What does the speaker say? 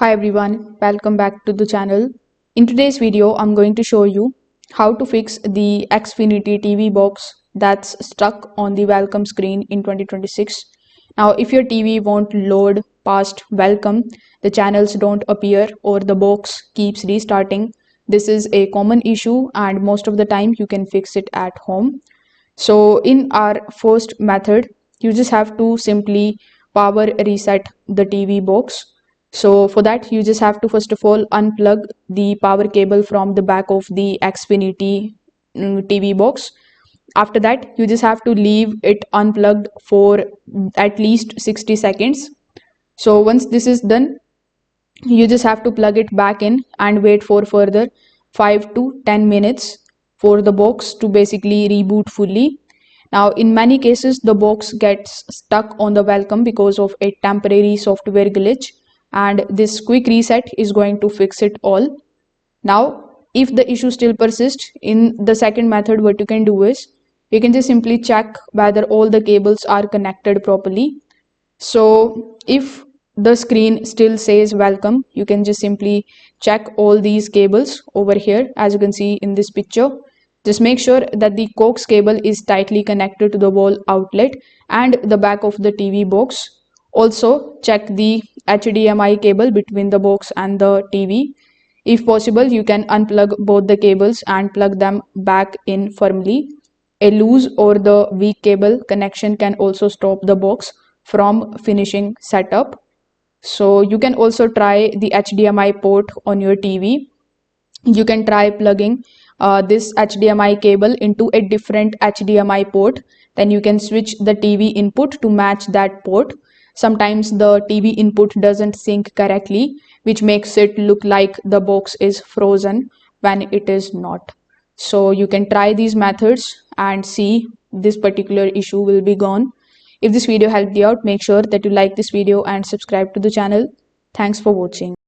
Hi everyone, welcome back to the channel. In today's video, I'm going to show you how to fix the Xfinity TV box that's stuck on the welcome screen in 2026. Now, if your TV won't load past welcome, the channels don't appear or the box keeps restarting. This is a common issue and most of the time you can fix it at home. So in our first method, you just have to simply power reset the TV box. So for that, you just have to first of all unplug the power cable from the back of the Xfinity TV box. After that, you just have to leave it unplugged for at least 60 seconds. So once this is done, you just have to plug it back in and wait for further 5 to 10 minutes for the box to basically reboot fully. Now, in many cases, the box gets stuck on the welcome because of a temporary software glitch, and this quick reset is going to fix it all. Now, if the issue still persists, in the second method, what you can do is you can just simply check whether all the cables are connected properly. So if the screen still says welcome, you can just simply check all these cables over here, as you can see in this picture. Just make sure that the coax cable is tightly connected to the wall outlet and the back of the TV box. Also check the HDMI cable between the box and the TV. If possible, you can unplug both the cables and plug them back in firmly. A loose or the weak cable connection can also stop the box from finishing setup. So you can also try the HDMI port on your TV. You can try plugging this HDMI cable into a different HDMI port. Then you can switch the TV input to match that port. Sometimes the TV input doesn't sync correctly, which makes it look like the box is frozen when it is not. So you can try these methods and see this particular issue will be gone. If this video helped you out, make sure that you like this video and subscribe to the channel. Thanks for watching.